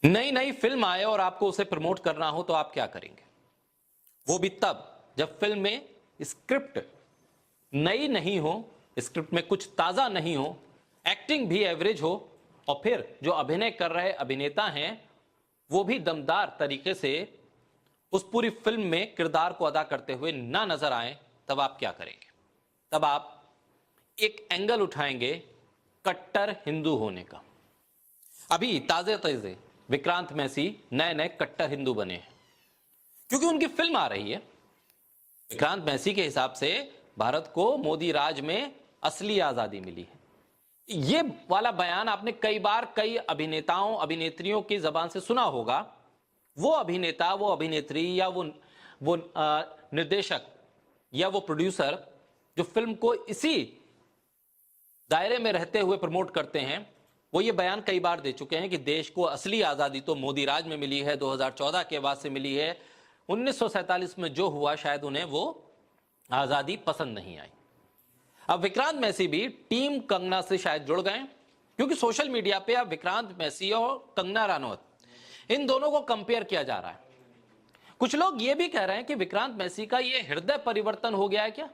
नई नई फिल्म आए और आपको उसे प्रमोट करना हो तो आप क्या करेंगे? वो भी तब जब फिल्म में स्क्रिप्ट नई नहीं हो, स्क्रिप्ट में कुछ ताजा नहीं हो, एक्टिंग भी एवरेज हो, और फिर जो अभिनय कर रहे अभिनेता हैं वो भी दमदार तरीके से उस पूरी फिल्म में किरदार को अदा करते हुए ना नजर आए। तब आप क्या करेंगे? तब आप एक एंगल उठाएंगे कट्टर हिंदू होने का। अभी ताजे ताजे विक्रांत मैसी नए नए कट्टर हिंदू बने हैं क्योंकि उनकी फिल्म आ रही है। विक्रांत मैसी के हिसाब से भारत को मोदी राज में असली आजादी मिली है। ये वाला बयान आपने कई बार कई अभिनेताओं अभिनेत्रियों की जबान से सुना होगा। वो अभिनेता, वो अभिनेत्री या वो निर्देशक या वो प्रोड्यूसर जो फिल्म को इसी दायरे में रहते हुए प्रमोट करते हैं, वो ये बयान कई बार दे चुके हैं कि देश को असली आजादी तो मोदी राज में मिली है, 2014 के बाद से मिली है। 1947 में जो हुआ शायद उन्हें वो आजादी पसंद नहीं आई। अब विक्रांत मैसी भी टीम कंगना से शायद जुड़ गए क्योंकि सोशल मीडिया पे अब विक्रांत मैसी और कंगना रानौत इन दोनों को कंपेयर किया जा रहा है। कुछ लोग ये भी कह रहे हैं कि विक्रांत मैसी का ये हृदय परिवर्तन हो गया है क्या?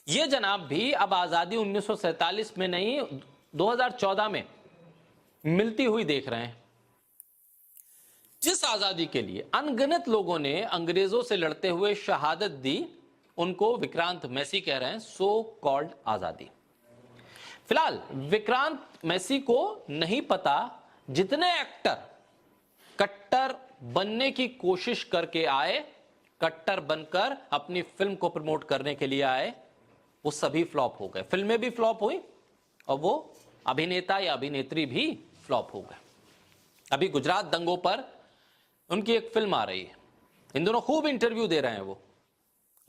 ये जनाब भी अब आजादी 1947 में नहीं 2014 में मिलती हुई देख रहे हैं। जिस आजादी के लिए अनगिनत लोगों ने अंग्रेजों से लड़ते हुए शहादत दी, उनको विक्रांत मैसी कह रहे हैं सो कॉल्ड आजादी। फिलहाल विक्रांत मैसी को नहीं पता जितने एक्टर कट्टर बनने की कोशिश करके आए, कट्टर बनकर अपनी फिल्म को प्रमोट करने के लिए आए, वो सभी फ्लॉप हो गए। फिल्में भी फ्लॉप हुई और वो अभिनेता या अभिनेत्री भी फ्लॉप हो गए। अभी गुजरात दंगों पर उनकी एक फिल्म आ रही है। इन दोनों खूब इंटरव्यू दे रहे हैं, वो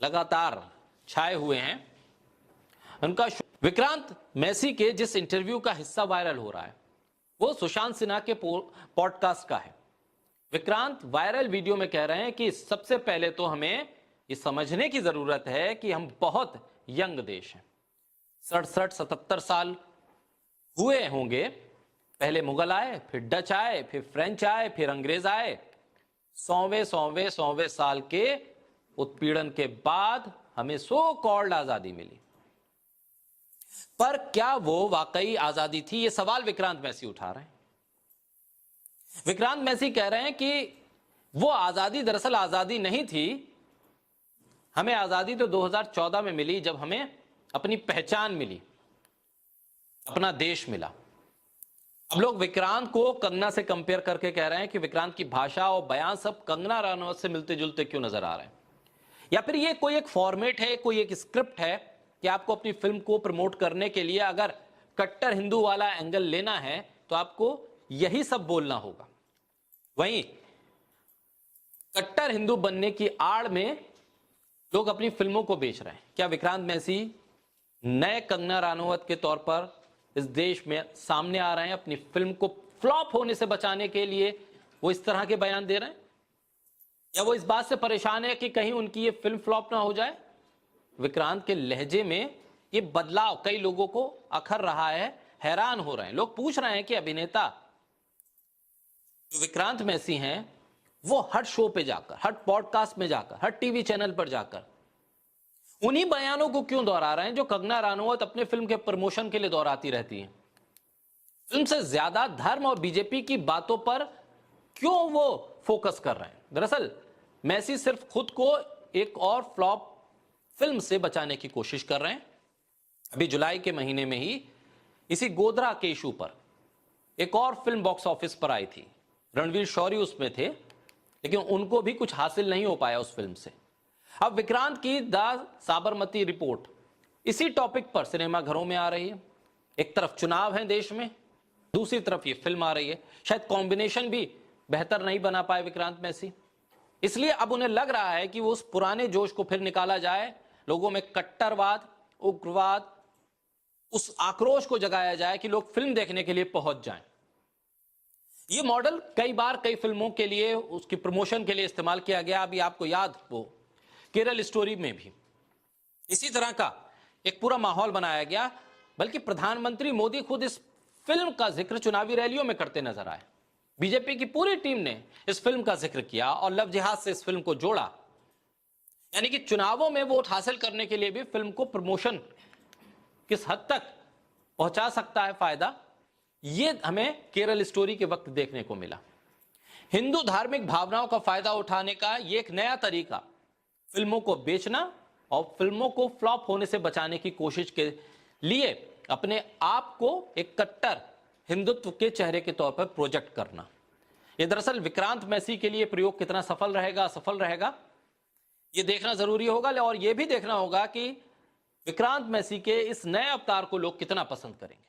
लगातार छाए हुए हैं। उनका विक्रांत मैसी के जिस इंटरव्यू का हिस्सा वायरल हो रहा है वो सुशांत सिन्हा के पॉडकास्ट का है। विक्रांत वायरल वीडियो में कह रहे हैं कि सबसे पहले तो हमें ये समझने की जरूरत है कि हम बहुत यंग देश हैं। 67-77 साल हुए होंगे। पहले मुगल आए, फिर डच आए, फिर फ्रेंच आए, फिर अंग्रेज आए। 100वें साल के उत्पीड़न के बाद हमें सो कॉल्ड आजादी मिली। पर क्या वो वाकई आजादी थी? ये सवाल विक्रांत मैसी उठा रहे हैं। विक्रांत मैसी कह रहे हैं कि वो आजादी दरअसल आजादी नहीं थी। हमें आजादी तो 2014 में मिली जब हमें अपनी पहचान मिली, अपना देश मिला। अब लोग विक्रांत को कंगना से कंपेयर करके कह रहे हैं कि विक्रांत की भाषा और बयान सब कंगना रनौत से मिलते जुलते क्यों नजर आ रहे हैं? या फिर ये कोई एक फॉर्मेट है, कोई एक स्क्रिप्ट है कि आपको अपनी फिल्म को प्रमोट करने के लिए अगर कट्टर हिंदू वाला एंगल लेना है तो आपको यही सब बोलना होगा। वहीं कट्टर हिंदू बनने की आड़ में लोग अपनी फिल्मों को बेच रहे हैं। क्या विक्रांत मैसी नए कंगना रानौत के तौर पर इस देश में सामने आ रहे हैं? अपनी फिल्म को फ्लॉप होने से बचाने के लिए वो इस तरह के बयान दे रहे हैं, या वो इस बात से परेशान है कि कहीं उनकी ये फिल्म फ्लॉप ना हो जाए? विक्रांत के लहजे में ये बदलाव कई लोगों को अखर रहा है, हैरान हो रहे हैं। लोग पूछ रहे हैं कि अभिनेता जो विक्रांत मैसी हैं वो हर शो पे जाकर, हर पॉडकास्ट में जाकर, हर टीवी चैनल पर जाकर उन्हीं बयानों को क्यों दोहरा रहे हैं जो कंगना रानौत अपने फिल्म के प्रमोशन के लिए दोहराती रहती हैं? फिल्म से ज्यादा धर्म और बीजेपी की बातों पर क्यों वो फोकस कर रहे हैं? दरअसल मैसी सिर्फ खुद को एक और फ्लॉप फिल्म से बचाने की कोशिश कर रहे हैं। अभी जुलाई के महीने में ही इसी गोधरा के इशू पर एक और फिल्म बॉक्स ऑफिस पर आई थी। रणवीर शौरी उसमें थे, लेकिन उनको भी कुछ हासिल नहीं हो पाया उस फिल्म से। अब विक्रांत की द साबरमती रिपोर्ट इसी टॉपिक पर सिनेमाघरों में आ रही है। एक तरफ चुनाव है देश में, दूसरी तरफ ये फिल्म आ रही है। शायद कॉम्बिनेशन भी बेहतर नहीं बना पाए विक्रांत मैसी, इसलिए अब उन्हें लग रहा है कि वो उस पुराने जोश को फिर निकाला जाए, लोगों में कट्टरवाद, उग्रवाद, उस आक्रोश को जगाया जाए कि लोग फिल्म देखने के लिए पहुंच जाएं। ये मॉडल कई बार कई फिल्मों के लिए उसकी प्रमोशन के लिए इस्तेमाल किया गया। अभी आपको याद वो केरल स्टोरी में भी इसी तरह का एक पूरा माहौल बनाया गया, बल्कि प्रधानमंत्री मोदी खुद इस फिल्म का जिक्र चुनावी रैलियों में करते नजर आए। बीजेपी की पूरी टीम ने इस फिल्म का जिक्र किया और लव जिहाद से इस फिल्म को जोड़ा। यानी कि चुनावों में वोट हासिल करने के लिए भी फिल्म को प्रमोशन किस हद तक पहुंचा सकता है फायदा, यह हमें केरल स्टोरी के वक्त देखने को मिला। हिंदू धार्मिक भावनाओं का फायदा उठाने का यह एक नया तरीका, फिल्मों को बेचना और फिल्मों को फ्लॉप होने से बचाने की कोशिश के लिए अपने आप को एक कट्टर हिंदुत्व के चेहरे के तौर पर प्रोजेक्ट करना। यह दरअसल विक्रांत मैसी के लिए प्रयोग कितना सफल रहेगा, असफल रहेगा, यह देखना जरूरी होगा। और यह भी देखना होगा कि विक्रांत मैसी के इस नए अवतार को लोग कितना पसंद करेंगे।